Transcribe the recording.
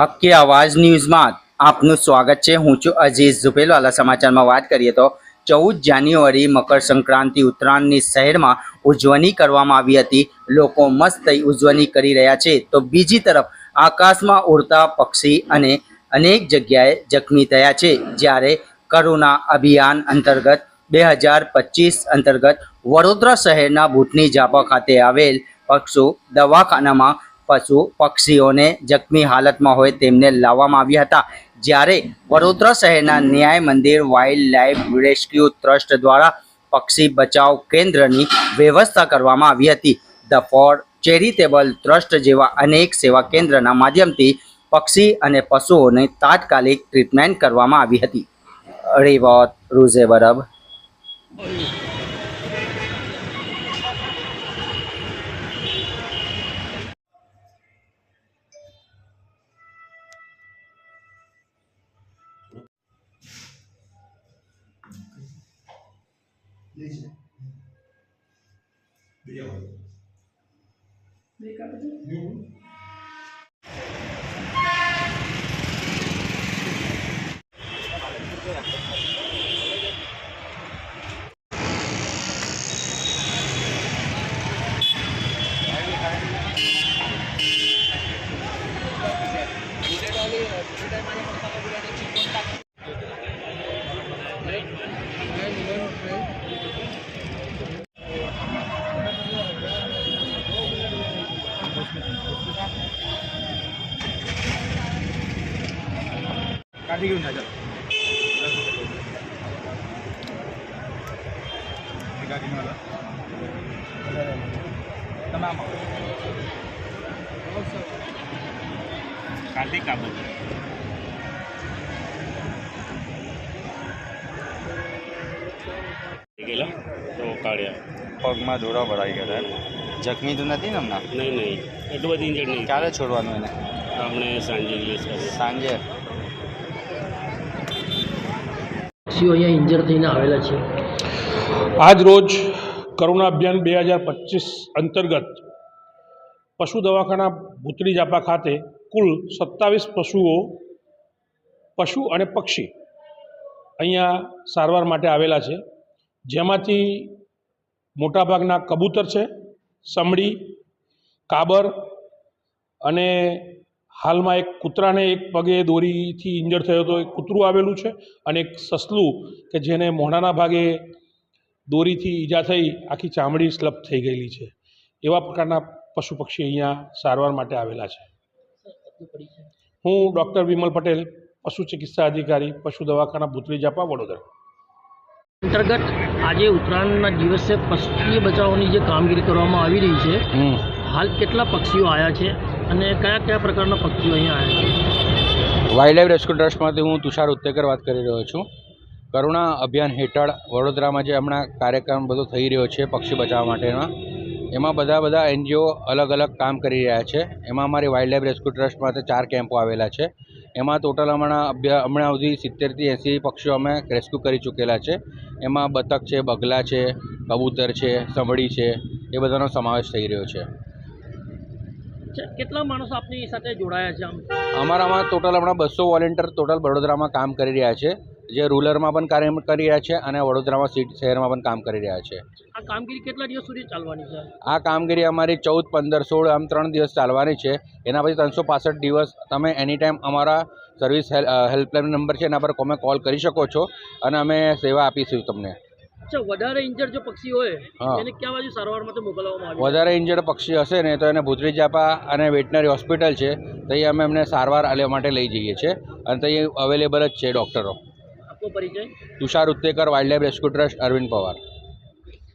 હક કે આવાજ ન્યૂઝમાં આપનું સ્વાગત છે। હું છું અઝીઝ ઝુપેલવાલા। સમાચારમાં વાત કરીએ તો 14 જાન્યુઆરી મકર સંક્રાંતિ ઉત્તરાયણની શહેરમાં ઉજવણી કરવામાં આવી હતી। લોકો મસ્ત થઈ ઉજવણી કરી રહ્યા છે તો બીજી તરફ આકાશમાં ઉડતા પક્ષી અને અનેક જગ્યાએ જખમી થયા છે। જ્યારે કરુણા અભિયાન અંતર્ગત 2025 અંતર્ગત વડોદરા શહેરના ભૂતની ઝાપા ખાતે આવેલ પશુ દવાખાનામાં પશુ પક્ષીઓને જખમી હાલતમાં હોય તેમને લાવવામાં આવ્યા હતા। જ્યારે વડોદરા શહેરના ન્યાય મંદિર વાઇલ્ડ લાઇફ રેસ્ક્યુ ટ્રસ્ટ દ્વારા પક્ષી બચાવ કેન્દ્રની વ્યવસ્થા કરવામાં આવી હતી। ધ ફોર ચેરિટેબલ ટ્રસ્ટ જેવા અનેક સેવા કેન્દ્રના માધ્યમથી પક્ષી અને પશુઓને તાત્કાલિક ટ્રીટમેન્ટ કરવામાં આવી હતી। રિવોટ રૂઝે બરબ। काटी घेऊन जा काटी काबू तो काढ़िया पग में दौरा भराई गया जख्मी तो नहीं ने हमें नहीं नहीं एटलू बधी इंजर्ड नहीं क्यारे छोड़वानुं एने हमने सांजे रिलीज करी सांजे पक्षीओ अहींया इंजर थईने आवेला छे। आज रोज करुणा अभियान 2025 अंतर्गत पशु दवाखाना भूतड़ी ઝાપા खाते कुल 27 पशु और पक्षी अहींया सारवार माटे आवेला छे। जेमांथी मोटा भागना कबूतर है, समड़ी, काबर अने हाल में एक कूतरा ने एक पगे दोरी थी इंजर थयो तो एक कूतरू आवेलू है और एक ससलू के जेने मोढ़ाना भागे दोरी थी ईजा थई आखी चामड़ी स्लप थई गई है। एवा प्रकारना पशु पक्षी अहींया सारवार माटे आवेला छे। हूँ डॉक्टर विमल पटेल, पशु चिकित्सा अधिकारी, पशु दवाखाना भूतड़ी ઝાપા वडोदरा। अंतर्गत आज उत्तरायणना दिवसे पक्षी बचावनी जे कामगीरी करवामां आवी रही छे, हाल केटला पक्षीओ आया छे अने कया कया प्रकारना पक्षीओ अहींया आया छे? वाइल्ड लाइफ रेस्क्यू ट्रस्टमांथी हूँ तुषार उत्तेकर बात करी रह्यो छूँ। करुणा अभियान हेठळ वडोदरामां जे हमणां कार्यक्रम बधो थई रह्यो छे पक्षी बचाव माटेनो, एमां बधा एनजीओ अलग अलग काम करी रह्या छे। एमां अमारी वाइल्ड लाइफ रेस्क्यू ट्रस्टमांथी 4 केम्पो आवेला छे। एमां टोटल हमણાં સુધી 70 થી 80 पक्षीओ अमे रेस्क्यू करी चूकेला छे। एमां बतक छे, बगला छे, कबूतर छे, समड़ी छे, ए बधानो समावेश थई रह्यो छे। કેટલા માણસો આપની સાથે જોડાયા છે? અમારામાં ટોટલ હમણાં 200 વોલેન્ટિયર ટોટલ વડોદરામાં કામ કરી રહ્યા છે, જે રૂરલમાં પણ કાર્ય કરી રહ્યા છે અને વડોદરામાં સિટી શહેરમાં પણ કામ કરી રહ્યા છે। આ કામગીરી કેટલા દિવસ સુધી ચાલવાની છે? આ કામગીરી અમારી 14, 15, 16 આમ 3 દિવસ ચાલવાની છે। એના પછી 365 દિવસ તમે એની ટાઈમ અમારા સર્વિસ હેલ્પલાઇન નંબર છે એના પર તમે કોલ કરી શકો છો અને અમે સેવા આપીશું તમને। अच्छा, વધારે ઇન્જર્ડ જો પક્ષી હોય એને ક્યાં બાજુ સારવાર માટે મોકલવામાં આવે? વધારે ઇન્જર્ડ પક્ષી હશે ને તો એને ભૂતળી ઝાપા અને વેટનરી હોસ્પિટલ છે ત્યાં અમે એમને સારવાર લેવા માટે લઈ જઈએ છીએ અને ત્યાં અવેલેબલ જ છે ડૉક્ટરો। આપનો પરિચય? Tushar Uttekar, wild life rescue trust, Arvind Pawar.